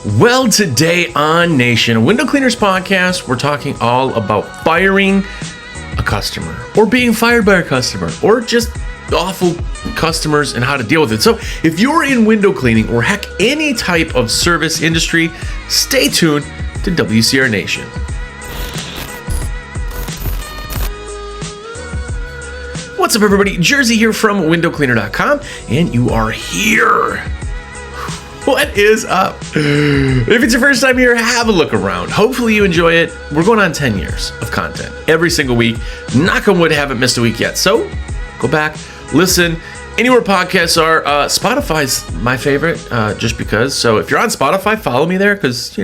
Well, today on Nation, a window cleaners podcast, we're talking all about firing a customer or being fired by a customer or just awful customers and how to deal with it. So if you're in window cleaning or heck, any type of service industry, stay tuned to WCR Nation. What's up, everybody? Jersey here from windowcleaner.com, and you are here. What is up? If it's your first time here, have a look around. Hopefully you enjoy it. We're going on 10 years of content every single week. Knock on wood, haven't missed a week yet. So go back, listen. Anywhere podcasts are. Spotify's my favorite, just because. So if you're on Spotify, follow me there because,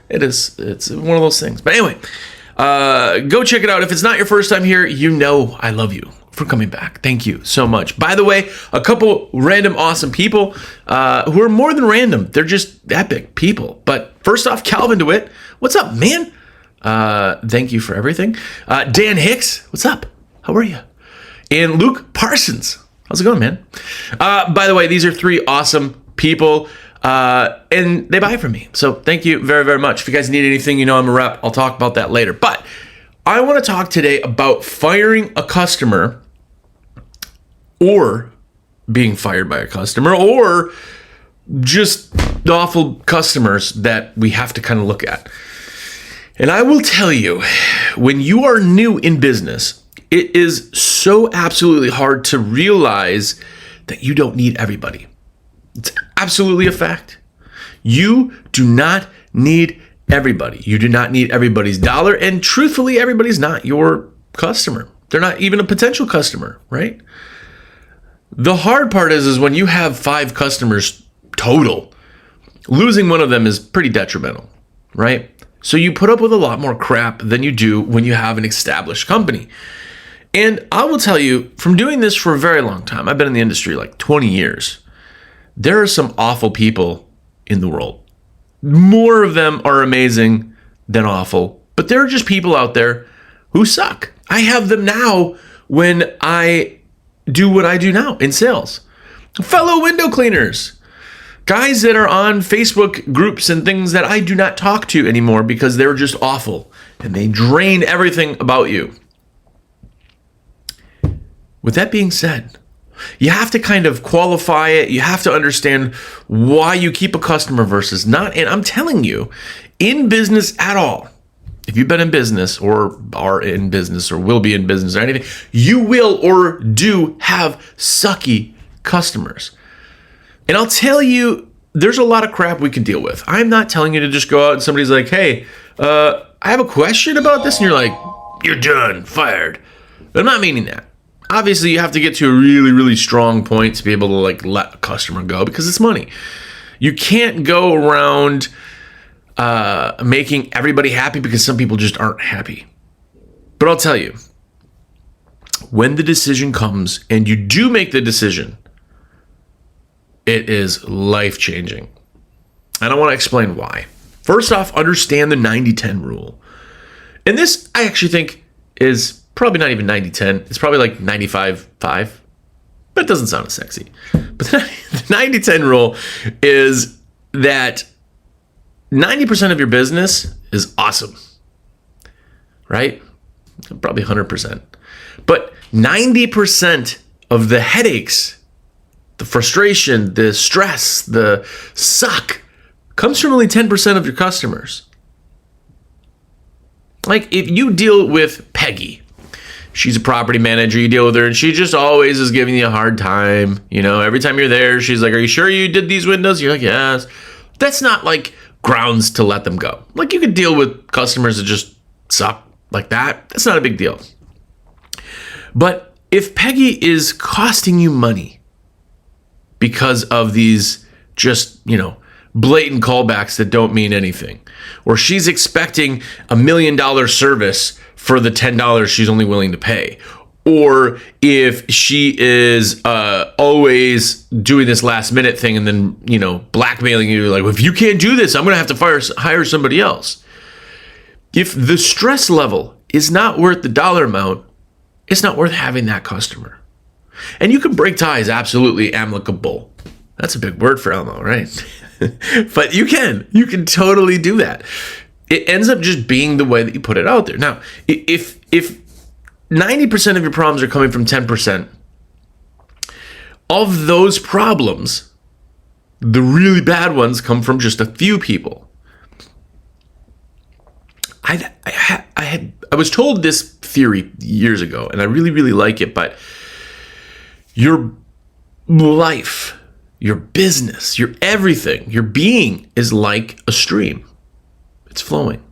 it's one of those things. But anyway, go check it out. If it's not your first time here, I love you for coming back. Thank you so much. By the way, a couple random awesome people who are more than random. They're just epic people. But first off, Calvin DeWitt, what's up, man? Thank you for everything. Dan Hicks, what's up? How are you? And Luke Parsons, how's it going, man? By the way, these are three awesome people, and they buy from me. So thank you very, very much. If you guys need anything, I'm a rep. I'll talk about that later. But I want to talk today about firing a customer or being fired by a customer or just awful customers that we have to kind of look at. And I will tell you, when you are new in business, it is so absolutely hard to realize that you don't need everybody. It's absolutely a fact. You do not need everybody. You do not need everybody's dollar. And truthfully, everybody's not your customer. They're not even a potential customer, right? The hard part is when you have 5 customers total, losing one of them is pretty detrimental, right? So you put up with a lot more crap than you do when you have an established company. And I will tell you, from doing this for a very long time, I've been in the industry like 20 years, there are some awful people in the world. More of them are amazing than awful, but there are just people out there who suck. I have them now when I do what I do now in sales. Fellow window cleaners, guys that are on Facebook groups and things that I do not talk to anymore because they're just awful and they drain everything about you. With that being said, you have to kind of qualify it. You have to understand why you keep a customer versus not. And I'm telling you, in business at all, if you've been in business or are in business or will be in business or anything, you will or do have sucky customers. And I'll tell you, there's a lot of crap we can deal with. I'm not telling you to just go out and somebody's like, hey, I have a question about this. And you're like, you're done, fired. I'm not meaning that. Obviously, you have to get to a really, really strong point to be able to let a customer go because it's money. You can't go around making everybody happy because some people just aren't happy. But I'll tell you, when the decision comes and you do make the decision, it is life-changing. And I want to explain why. First off, understand the 90-10 rule. And this, I actually think, is probably not even 90-10. It's probably like 95-5. But it doesn't sound as sexy. But the 90-10 rule is that 90% of your business is awesome. Right? Probably 100%. But 90% of the headaches, the frustration, the stress, the suck comes from only 10% of your customers. Like if you deal with Peggy, she's a property manager, you deal with her and she just always is giving you a hard time. Every time you're there, she's like, are you sure you did these windows? You're like, yes. That's not like grounds to let them go. Like you could deal with customers that just suck like that. That's not a big deal. But if Peggy is costing you money because of these just, blatant callbacks that don't mean anything, or she's expecting $1 million service for the $10 she's only willing to pay, or if she is always doing this last minute thing and then, blackmailing you like, if you can't do this, I'm going to have to hire somebody else. If the stress level is not worth the dollar amount, it's not worth having that customer. And you can break ties absolutely amicable. That's a big word for Elmo, right? But you can totally do that. It ends up just being the way that you put it out there. Now, if 90% of your problems are coming from 10%, of those problems, the really bad ones come from just a few people. I was told this theory years ago, and I really, really like it, but your life, your business, your everything, your being is like a stream. It's flowing,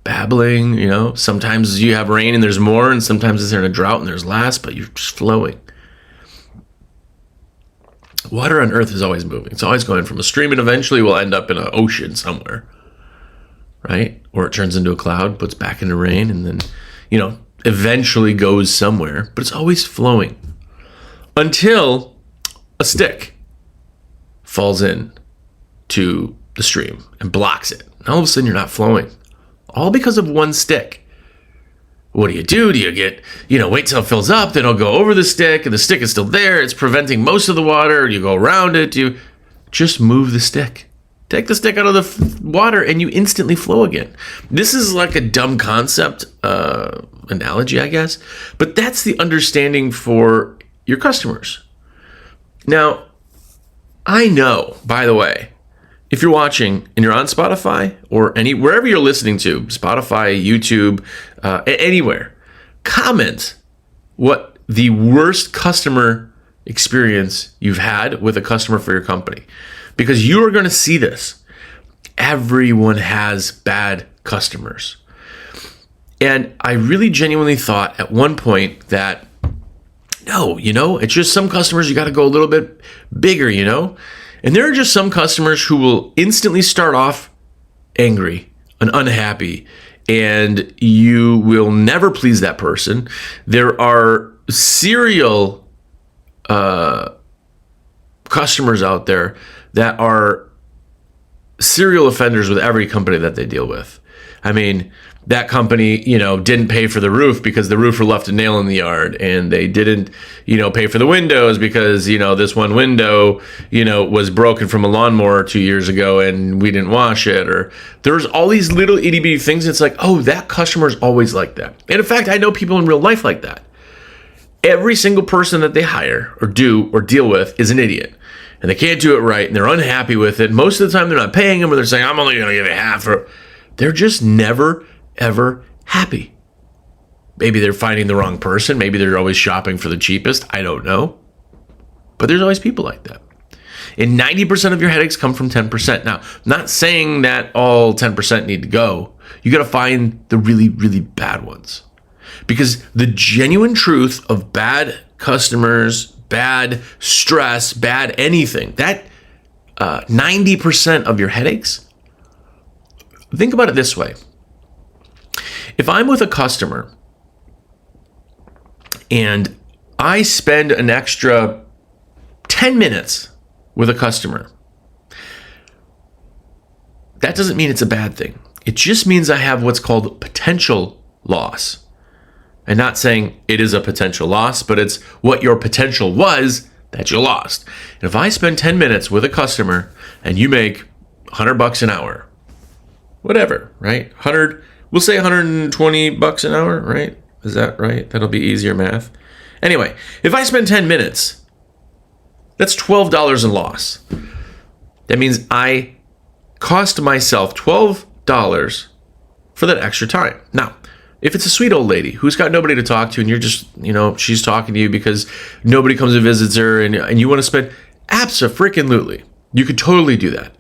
babbling, sometimes you have rain and there's more, and sometimes it's in a drought and there's less, but you're just flowing. Water on earth is always moving. It's always going from a stream, and eventually will end up in an ocean somewhere, right? Or it turns into a cloud, puts back into rain, and then, eventually goes somewhere, but it's always flowing until a stick falls in to the stream and blocks it. And all of a sudden you're not flowing, all because of one stick. What do? Do you get, wait till it fills up, then it'll go over the stick, and the stick is still there, it's preventing most of the water, you go around it, you just move the stick. Take the stick out of the water and you instantly flow again. This is like a dumb concept, analogy, I guess, but that's the understanding for your customers. Now, I know, by the way, if you're watching and you're on Spotify or wherever you're listening to, Spotify, YouTube, anywhere, comment what the worst customer experience you've had with a customer for your company, because you are going to see this. Everyone has bad customers. And I really genuinely thought at one point that, no, it's just some customers you got to go a little bit bigger, And there are just some customers who will instantly start off angry and unhappy, and you will never please that person. There are serial customers out there that are serial offenders with every company that they deal with. I mean, that company, didn't pay for the roof because the roofer left a nail in the yard, and they didn't, pay for the windows because, this one window, was broken from a lawnmower 2 years ago and we didn't wash it. Or there's all these little itty bitty things. It's like, oh, that customer's always like that. And in fact, I know people in real life like that. Every single person that they hire or do or deal with is an idiot. And they can't do it right, and they're unhappy with it. Most of the time they're not paying them, or they're saying, I'm only going to give you half. Or they're just never, ever happy. Maybe they're finding the wrong person. Maybe they're always shopping for the cheapest. I don't know. But there's always people like that. And 90% of your headaches come from 10%. Now, I'm not saying that all 10% need to go. You got to find the really, really bad ones. Because the genuine truth of bad customers, bad stress, bad anything, that 90% of your headaches, think about it this way. If I'm with a customer and I spend an extra 10 minutes with a customer, that doesn't mean it's a bad thing. It just means I have what's called potential loss. And not saying it is a potential loss, but it's what your potential was that you lost. And if I spend 10 minutes with a customer and you make $100 an hour, whatever, right? We'll say $120 an hour, right? Is that right? That'll be easier math. Anyway, if I spend 10 minutes, that's $12 in loss. That means I cost myself $12 for that extra time. Now, if it's a sweet old lady who's got nobody to talk to and you're just, she's talking to you because nobody comes and visits her and you want to spend, abso-freaking-lutely, you could totally do that.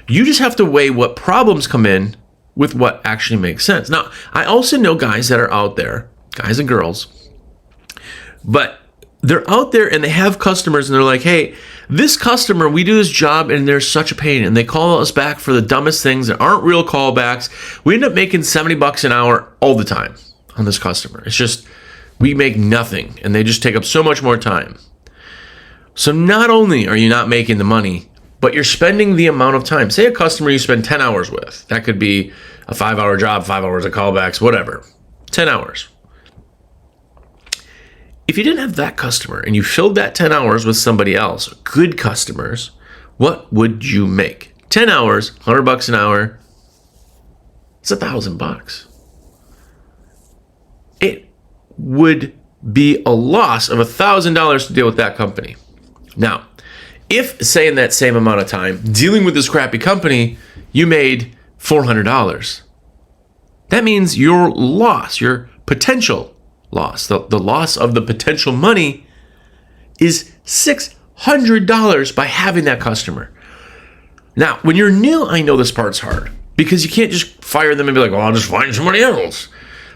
You just have to weigh what problems come in with what actually makes sense. Now, I also know guys that are out there, guys and girls, but they're out there and they have customers and they're like, hey, this customer, we do this job and they're such a pain, and they call us back for the dumbest things that aren't real callbacks. We end up making $70 an hour all the time on this customer. It's just, we make nothing and they just take up so much more time. So not only are you not making the money, but you're spending the amount of time. Say a customer you spend 10 hours with. That could be a 5-hour job, 5 hours of callbacks, whatever. 10 hours. If you didn't have that customer and you filled that 10 hours with somebody else, good customers, what would you make? 10 hours, $100 an hour. It's $1,000. It would be a loss of $1,000 to deal with that company. Now, if, say, in that same amount of time, dealing with this crappy company, you made $400, that means your loss, your potential loss, the loss of the potential money is $600 by having that customer. Now, when you're new, I know this part's hard because you can't just fire them and be like, well, I'll just find somebody else.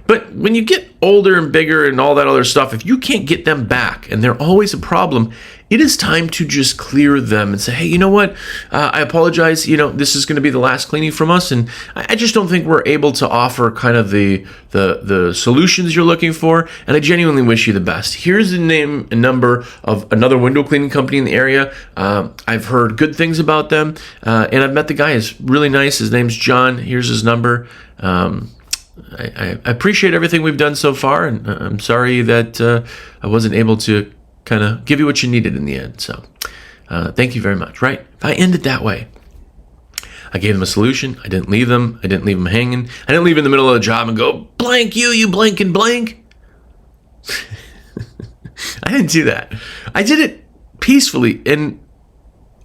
But when you get older and bigger and all that other stuff, if you can't get them back and they're always a problem, it is time to just clear them and say, hey, you know what? I apologize. This is going to be the last cleaning from us. And I just don't think we're able to offer kind of the solutions you're looking for. And I genuinely wish you the best. Here's the name and number of another window cleaning company in the area. I've heard good things about them. And I've met the guy. He's really nice. His name's John. Here's his number. I appreciate everything we've done so far, and I'm sorry that I wasn't able to kind of give you what you needed in the end. So thank you very much, right? If I end it that way, I gave them a solution. I didn't leave them. I didn't leave them hanging. I didn't leave in the middle of the job and go, blank you blank and blank. I didn't do that. I did it peacefully, and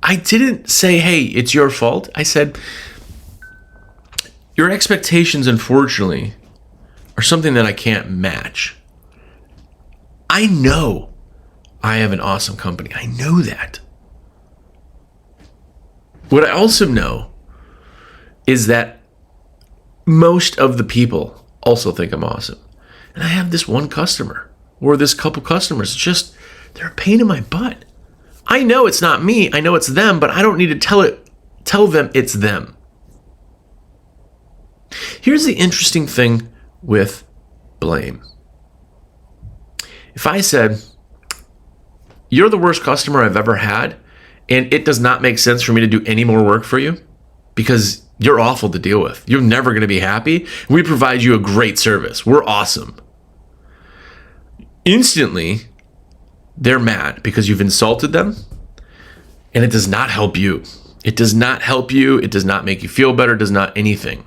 I didn't say, hey, it's your fault. I said, your expectations, unfortunately, are something that I can't match. I know I have an awesome company. I know that. What I also know is that most of the people also think I'm awesome. And I have this one customer or this couple customers. It's just, they're a pain in my butt. I know it's not me. I know it's them, but I don't need to tell them it's them. Here's the interesting thing with blame. If I said, you're the worst customer I've ever had, and it does not make sense for me to do any more work for you because you're awful to deal with. You're never going to be happy. We provide you a great service. We're awesome. Instantly, they're mad because you've insulted them, and it does not help you. It does not help you. It does not make you feel better. It does not anything.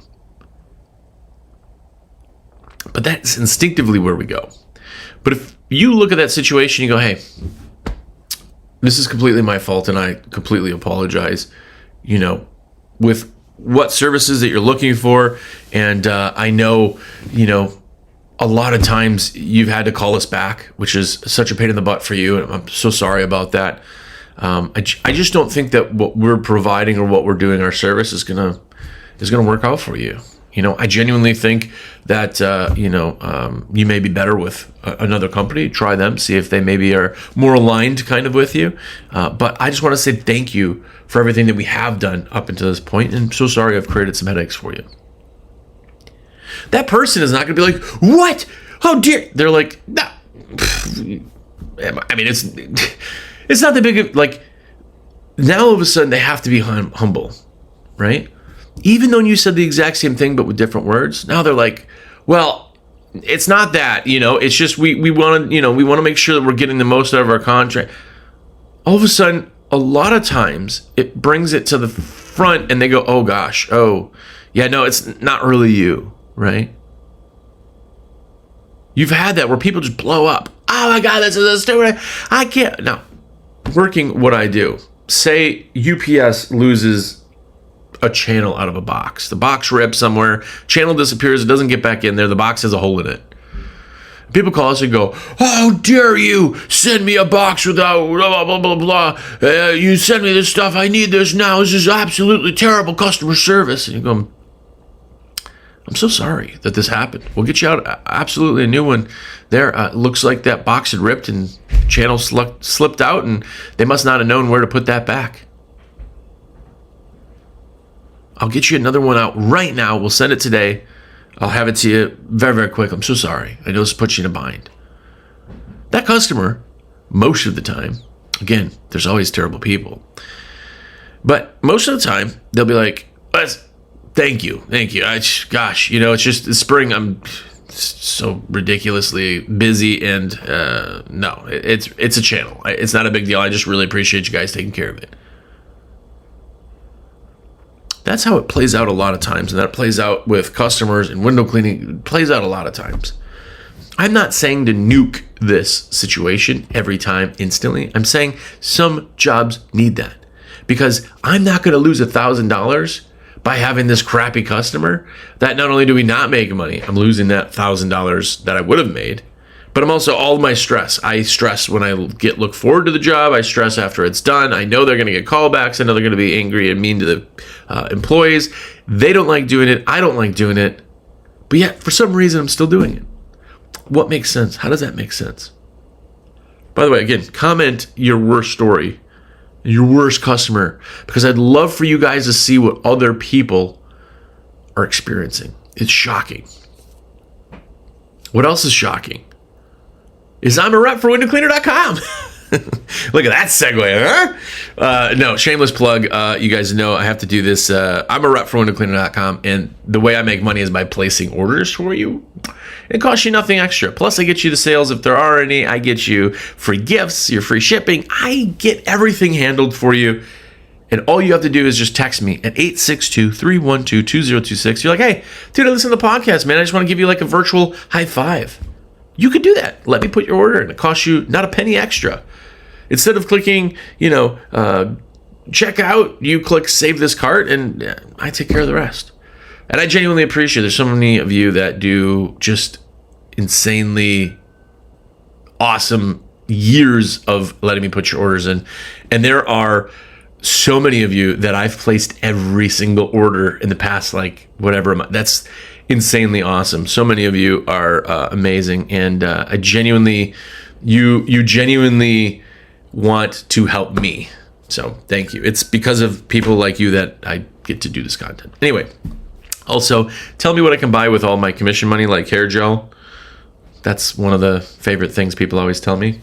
But that's instinctively where we go. But if you look at that situation, you go, hey, this is completely my fault and I completely apologize, with what services that you're looking for. And I know, a lot of times you've had to call us back, which is such a pain in the butt for you. And I'm so sorry about that. I just don't think that what we're providing or what we're doing, our service is gonna work out for you. I genuinely think that, you may be better with another company. Try them, see if they maybe are more aligned kind of with you. But I just want to say thank you for everything that we have done up until this point. And I'm so sorry I've created some headaches for you. That person is not going to be like, what? How dare? They're like, no. I mean, it's not that big of, like, now all of a sudden they have to be humble, right? Even though you said the exact same thing but with different words, now they're like, well, it's not that, it's just we want to make sure that we're getting the most out of our contract. All of a sudden, a lot of times it brings it to the front and they go, oh gosh, oh yeah, no, it's not really you, right? You've had that where people just blow up. Oh my God, this is stupid. I can't. Now, working what I do, say UPS loses a channel out of a box. The box rips somewhere, channel disappears, it doesn't get back in there, the box has a hole in it. People call us and go, how dare you send me a box without blah, blah, blah, blah, blah. You send me this stuff, I need this now, this is absolutely terrible customer service. And you go, I'm so sorry that this happened. We'll get you out absolutely a new one there. Looks like that box had ripped and channel slipped out and they must not have known where to put that back. I'll get you another one out right now. We'll send it today. I'll have it to you very, very quick. I'm so sorry. I know this puts you in a bind. That customer, most of the time, again, there's always terrible people. But most of the time, they'll be like, thank you. It's just it's spring. I'm so ridiculously busy and no, it's a channel. It's not a big deal. I just really appreciate you guys taking care of it. That's how it plays out a lot of times. And that plays out with customers and window cleaning. It plays out a lot of times. I'm not saying to nuke this situation every time instantly. I'm saying some jobs need that, because I'm not going to lose $1,000 by having this crappy customer that not only do we not make money, I'm losing that $1,000 that I would have made, but I'm also all of my stress. I stress when I look forward to the job. I stress after it's done. I know they're going to get callbacks. I know they're going to be angry and mean to the employees. They don't like doing it. I don't like doing it. But yet, for some reason, I'm still doing it. What makes sense? How does that make sense? By the way, again, comment your worst story, your worst customer, because I'd love for you guys to see what other people are experiencing. It's shocking. What else is shocking? Is I'm a rep for windowcleaner.com. Look at that segue, huh? No, shameless plug. You guys know I have to do this. I'm a rep for windowcleaner.com, and the way I make money is by placing orders for you. It costs you nothing extra. Plus, I get you the sales if there are any. I get you free gifts, your free shipping. I get everything handled for you. And all you have to do is just text me at 862-312-2026. You're like, hey, dude, I listen to the podcast, man. I just want to give you like a virtual high five. You could do that. Let me put your order in. It costs you not a penny extra. Instead of clicking, check out, you click save this cart, and I take care of the rest. And I genuinely appreciate there's so many of you that do just insanely awesome years of letting me put your orders in. And there are so many of you that I've placed every single order in the past, like whatever. That's insanely awesome. So many of you are amazing. And I genuinely, you genuinely want to help me. So thank you. It's because of people like you that I get to do this content. Anyway. Also, tell me what I can buy with all my commission money, like hair gel. That's one of the favorite things people always tell me.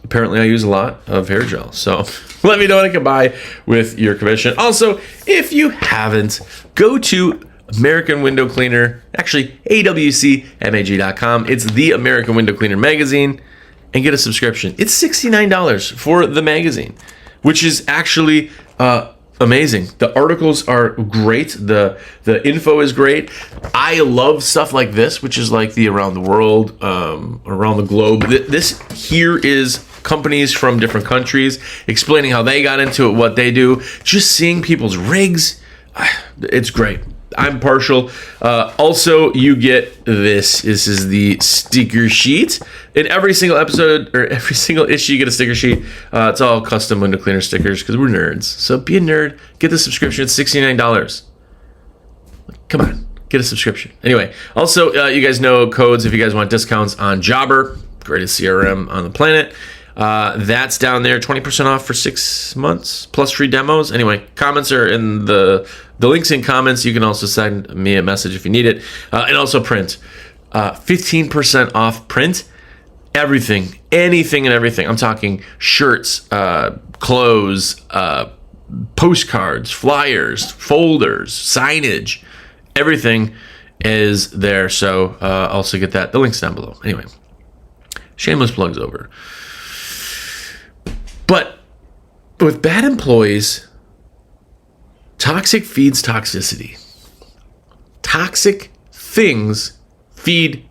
Apparently, I use a lot of hair gel. So let me know what I can buy with your commission. Also, if you haven't, go to American Window Cleaner, actually, awcmag.com. It's the American Window Cleaner magazine, and get a subscription. It's $69 for the magazine, which is actually amazing. The articles are great. The info is great. I love stuff like this, which is like the around the world, around the globe. This here is companies from different countries explaining how they got into it, what they do. Just seeing people's rigs. It's great. I'm partial. Also, you get this. This is the sticker sheet. In every single episode or every single issue, you get a sticker sheet. It's all custom window cleaner stickers because we're nerds. So be a nerd. Get the subscription. It's $69. Come on. Get a subscription. Anyway, also, you guys know codes if you guys want discounts on Jobber, greatest CRM on the planet. That's down there, 20% off for 6 months plus free demos. Anyway, comments are in the links in comments. You can also send me a message if you need it. And also print, 15% off print, everything, anything and everything. I'm talking shirts, clothes, postcards, flyers, folders, signage, everything is there. So also get that. The link's down below. Anyway, shameless plugs over. But with bad employees, toxic feeds toxicity. Toxic things feed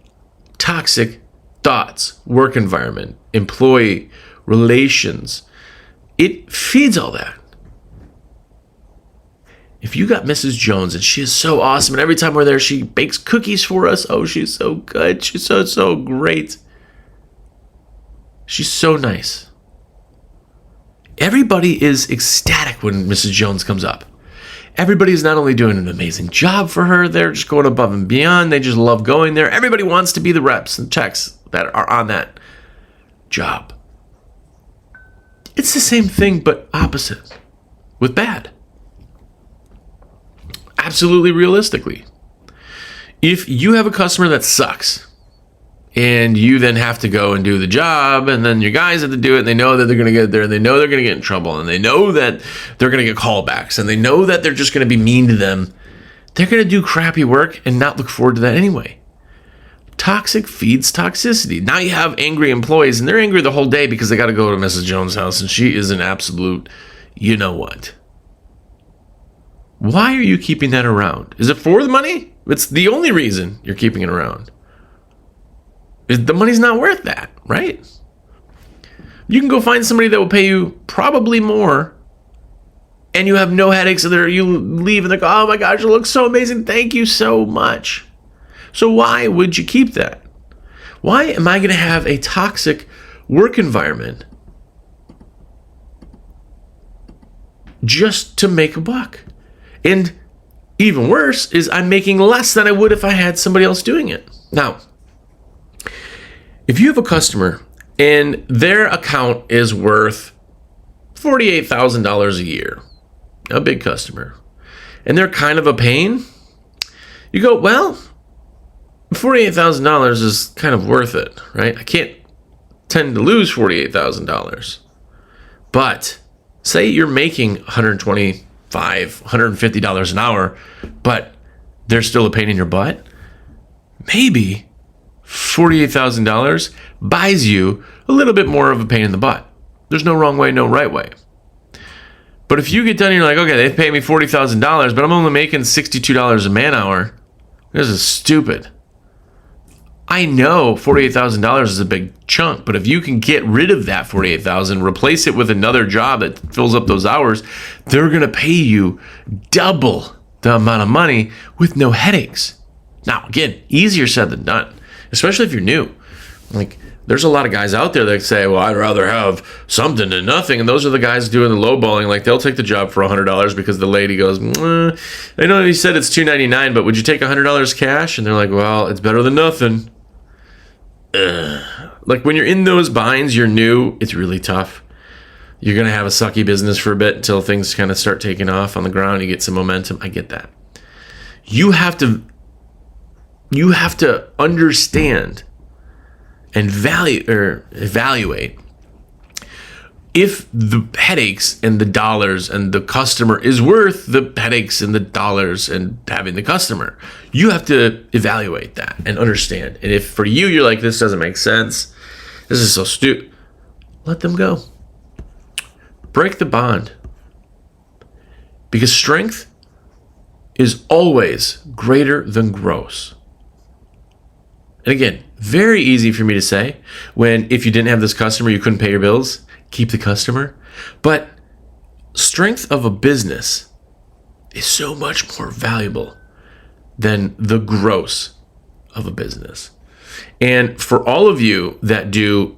toxic thoughts, work environment, employee relations. It feeds all that. If you got Mrs. Jones and she is so awesome, and every time we're there, she bakes cookies for us. Oh, she's so good. She's so great. She's so nice. Everybody is ecstatic when Mrs. Jones comes up. Everybody is not only doing an amazing job for her, they're just going above and beyond. They just love going there. Everybody wants to be the reps and techs that are on that job. It's the same thing, but opposite with bad. Absolutely realistically. If you have a customer that sucks, and you then have to go and do the job, and then your guys have to do it, and they know that they're going to get there, and they know they're going to get in trouble, and they know that they're going to get callbacks, and they know that they're just going to be mean to them, they're going to do crappy work and not look forward to that anyway. Toxic feeds toxicity. Now you have angry employees, and they're angry the whole day because they got to go to Mrs. Jones' house, and she is an absolute you-know-what. Why are you keeping that around? Is it for the money? It's the only reason you're keeping it around. The money's not worth that, right? You can go find somebody that will pay you probably more, and you have no headaches. So you leave and they go, oh my gosh, it looks so amazing. Thank you so much. So why would you keep that? Why am I going to have a toxic work environment just to make a buck? And even worse is I'm making less than I would if I had somebody else doing it. Now, if you have a customer and their account is worth $48,000 a year, a big customer, and they're kind of a pain, you go, well, $48,000 is kind of worth it, right? I can't tend to lose $48,000. But say you're making $125, $150 an hour, but they're still a pain in your butt. Maybe $48,000 buys you a little bit more of a pain in the butt. There's no wrong way, no right way. But if you get done and you're like, okay, they pay me $40,000, but I'm only making $62 a man hour, this is stupid. I know $48,000 is a big chunk, but if you can get rid of that $48,000, replace it with another job that fills up those hours, they're going to pay you double the amount of money with no headaches. Now, again, easier said than done, especially if you're new. Like, there's a lot of guys out there that say, well, I'd rather have something than nothing. And those are the guys doing the lowballing. Like, they'll take the job for $100 because the lady goes, I know you said it's $299, but would you take $100 cash? And they're like, well, it's better than nothing. Like, when you're in those binds, you're new, it's really tough. You're going to have a sucky business for a bit until things kind of start taking off on the ground. You get some momentum. I get that. You have to understand and evaluate if the headaches and the dollars and the customer is worth the headaches and the dollars and having the customer. You have to evaluate that and understand. And if for you, you're like, this doesn't make sense, this is so stupid, let them go. Break the bond. Because strength is always greater than gross. And again, very easy for me to say when if you didn't have this customer, you couldn't pay your bills, keep the customer. But strength of a business is so much more valuable than the gross of a business. And for all of you that do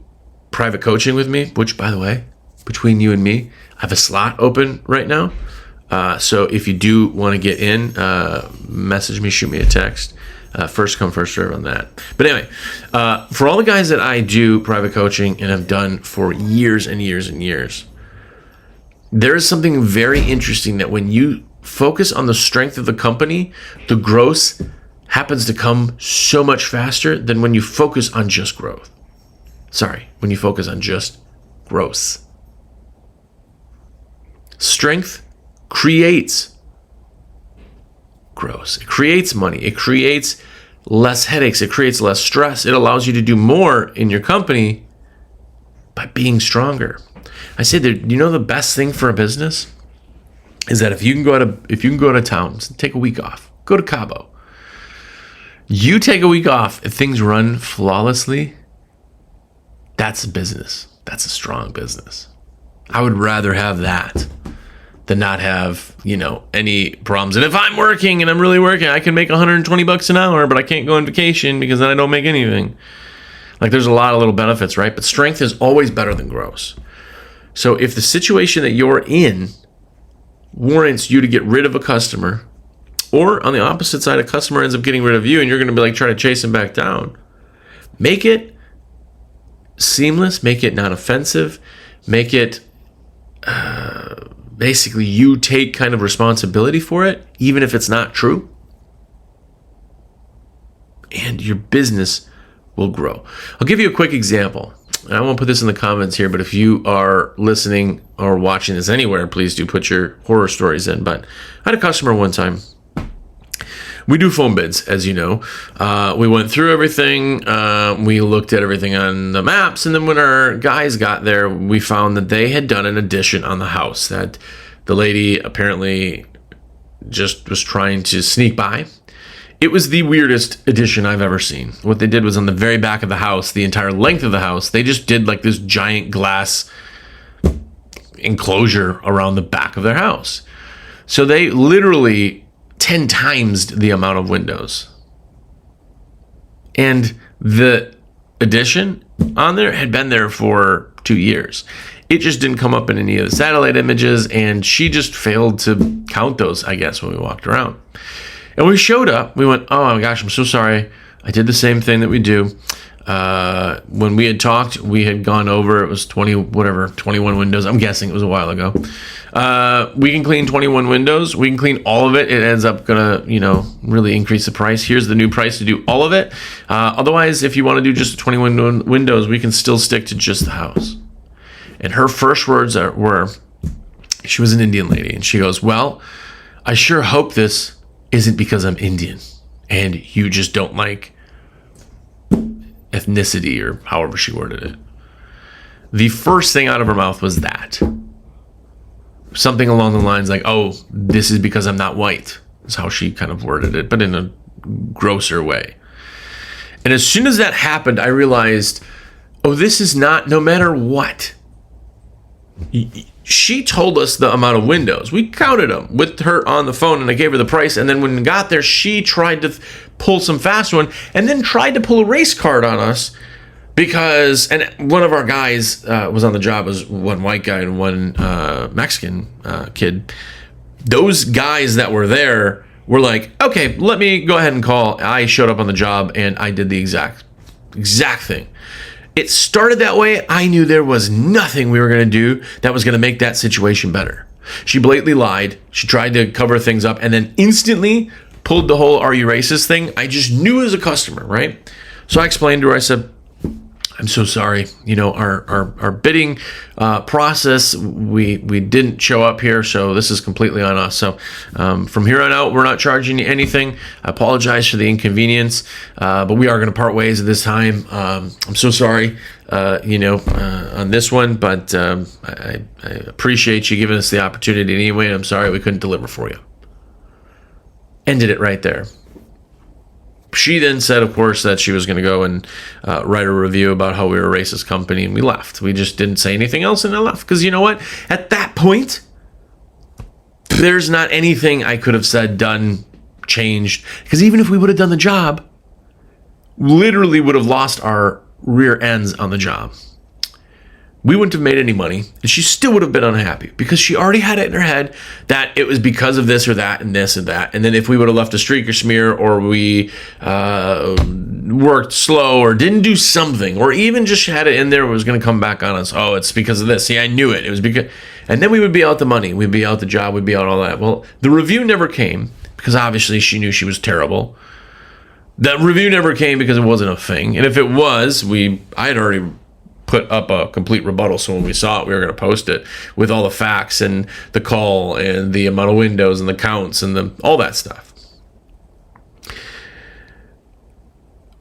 private coaching with me, which, by the way, between you and me, I have a slot open right now. So if you do want to get in, message me, shoot me a text. First come, first serve on that. But anyway, for all the guys that I do private coaching and have done for years and years and years, there is something very interesting that when you focus on the strength of the company, the gross happens to come so much faster than when you focus on just growth. When you focus on just gross. Strength creates gross. It creates money. It creates less headaches. It creates less stress. It allows you to do more in your company by being stronger. I say that, the best thing for a business is that if you can go to town, take a week off, go to Cabo. You take a week off, if things run flawlessly, that's a business. That's a strong business. I would rather have that than not have, any problems. And if I'm working and I'm really working, I can make $120 an hour, but I can't go on vacation because then I don't make anything. Like, there's a lot of little benefits, right? But strength is always better than gross. So if the situation that you're in warrants you to get rid of a customer, or on the opposite side, a customer ends up getting rid of you and you're going to be like trying to chase him back down, make it seamless, make it not offensive, make it basically you take kind of responsibility for it, even if it's not true. And your business will grow. I'll give you a quick example. And I won't put this in the comments here, but if you are listening or watching this anywhere, please do put your horror stories in. But I had a customer one time. We do phone bids, as you know. We went through everything. We looked at everything on the maps. And then when our guys got there, we found that they had done an addition on the house. That the lady apparently just was trying to sneak by. It was the weirdest addition I've ever seen. What they did was on the very back of the house, the entire length of the house, they just did like this giant glass enclosure around the back of their house. So they literally 10 times the amount of windows. And the addition on there had been there for 2 years. It just didn't come up in any of the satellite images, and she just failed to count those, I guess, when we walked around. And we showed up. We went, oh my gosh, I'm so sorry. I did the same thing that we do. When we had talked, we had gone over, it was 21 windows. I'm guessing it was a while ago. We can clean 21 windows. We can clean all of it. It ends up gonna, really increase the price. Here's the new price to do all of it. Otherwise, if you want to do just 21 windows, we can still stick to just the house. And her first words were, she was an Indian lady, and she goes, well, I sure hope this isn't because I'm Indian and you just don't like ethnicity, or however she worded it. The first thing out of her mouth was that. Something along the lines like, oh, this is because I'm not white, is how she kind of worded it, but in a grosser way. And as soon as that happened, I realized, oh, this is not, no matter what. She told us the amount of windows. We counted them with her on the phone, and I gave her the price. And then when we got there, she tried to pull some fast one, and then tried to pull a race card on us because, and one of our guys was on the job, was one white guy and one Mexican kid. Those guys that were there were like, okay, let me go ahead and call. I showed up on the job and I did the exact thing. It started that way. I knew there was nothing we were going to do that was going to make that situation better. She blatantly lied. She tried to cover things up and then instantly pulled the whole "are you racist" thing. I just knew as a customer, right? So I explained to her, I said, I'm so sorry. Our bidding process, we didn't show up here, so this is completely on us. So from here on out, we're not charging you anything. I apologize for the inconvenience, but we are going to part ways at this time. I'm so sorry, on this one, but I appreciate you giving us the opportunity anyway. And I'm sorry we couldn't deliver for you. Ended it right there. She then said, of course, that she was going to go and write a review about how we were a racist company, and we left. We just didn't say anything else, and I left. Because you know what? At that point, there's not anything I could have said, done, changed. Because even if we would have done the job, literally would have lost our rear ends on the job. We wouldn't have made any money, and she still would have been unhappy because she already had it in her head that it was because of this or that and this and that. And then if we would have left a streak or smear, or we worked slow or didn't do something, or even just had it in there, it was going to come back on us. Oh, it's because of this. See, I knew it. It was because, and then we would be out the money. We'd be out the job. We'd be out all that. Well, the review never came because obviously she knew she was terrible. That review never came because it wasn't a thing. And if it was, I had already put up a complete rebuttal, so when we saw it, we were going to post it with all the facts and the call and the amount of windows and the counts and all that stuff.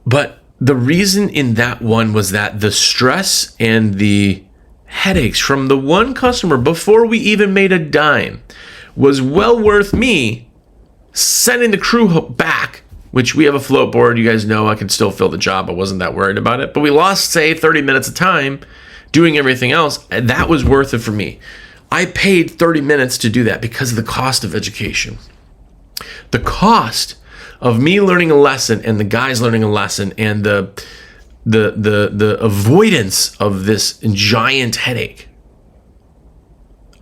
But the reason in that one was that the stress and the headaches from the one customer before we even made a dime was well worth me sending the crew back, which we have a float board. You guys know I can still fill the job. I wasn't that worried about it. But we lost, say, 30 minutes of time doing everything else, and that was worth it for me. I paid 30 minutes to do that because of the cost of education. The cost of me learning a lesson and the guys learning a lesson and the avoidance of this giant headache.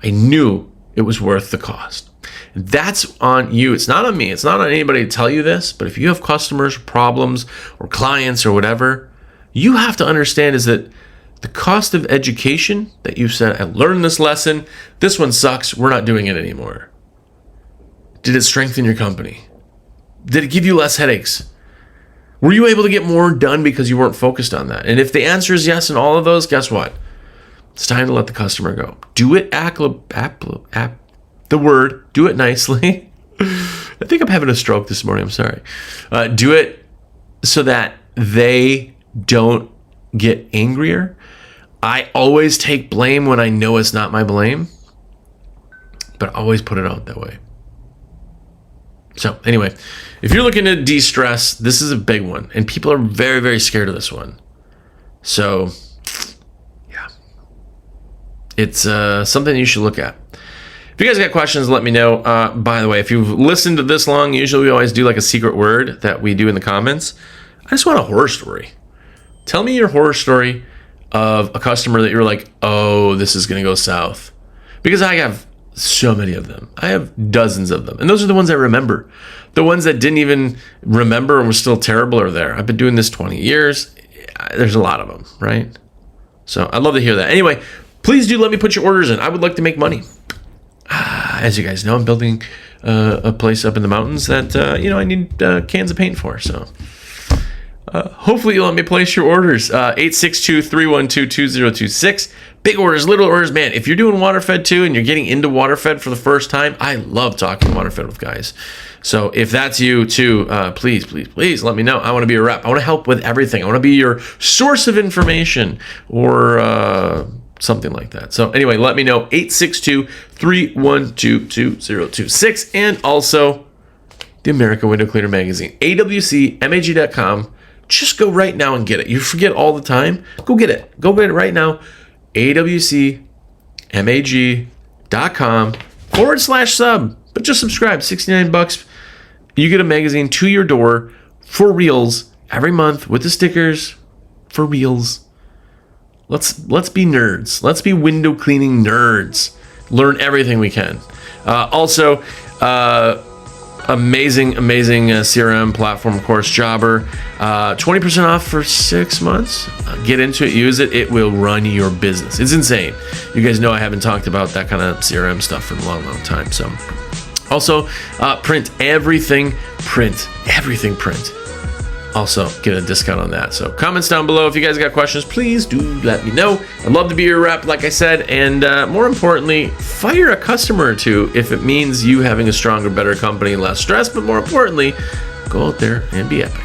I knew it was worth the cost. That's on you. It's not on me. It's not on anybody to tell you this, but if you have customers, problems, or clients or whatever, you have to understand is that the cost of education that you've said, I learned this lesson, this one sucks, we're not doing it anymore. Did it strengthen your company? Did it give you less headaches? Were you able to get more done because you weren't focused on that? And if the answer is yes in all of those, guess what? It's time to let the customer go. Do it do it nicely. I think I'm having a stroke this morning. I'm sorry. Do it so that they don't get angrier. I always take blame when I know it's not my blame, but always put it out that way. So anyway, if you're looking to de-stress, this is a big one. And people are very, very scared of this one. So, yeah. It's something you should look at. If you guys got questions, let me know. By the way, if you've listened to this long, usually we always do like a secret word that we do in the comments. I just want a horror story. Tell me your horror story of a customer that you're like, oh, this is going to go south. Because I have so many of them. I have dozens of them. And those are the ones I remember. The ones that didn't even remember and were still terrible are there. I've been doing this 20 years. There's a lot of them, right? So I'd love to hear that. Anyway, please do let me put your orders in. I would like to make money. As you guys know, I'm building a place up in the mountains that, I need cans of paint for. So hopefully you'll let me place your orders. 862-312-2026. Big orders, little orders. Man, if you're doing waterfed too and you're getting into waterfed for the first time, I love talking waterfed with guys. So if that's you too, please, please, please let me know. I want to be a rep. I want to help with everything. I want to be your source of information or something like that. So anyway, let me know. 862-312-2026. And also the America Window Cleaner Magazine, awcmag.com. Just go right now and get it. You forget all the time. Go get it. Go get it right now. awcmag.com/sub. But just subscribe. $69. You get a magazine to your door for reals every month with the stickers for reals. Let's be nerds. Let's be window cleaning nerds. Learn everything we can. Also, amazing CRM platform course, Jobber. 20% off for 6 months. Get into it, use it. It will run your business. It's insane. You guys know I haven't talked about that kind of CRM stuff for a long time. So, also, print everything. Print. Also, get a discount on that. So, comments down below. If you guys got questions, please do let me know. I'd love to be your rep, like I said. And more importantly, fire a customer or two if it means you having a stronger, better company, less stress. But more importantly, go out there and be epic.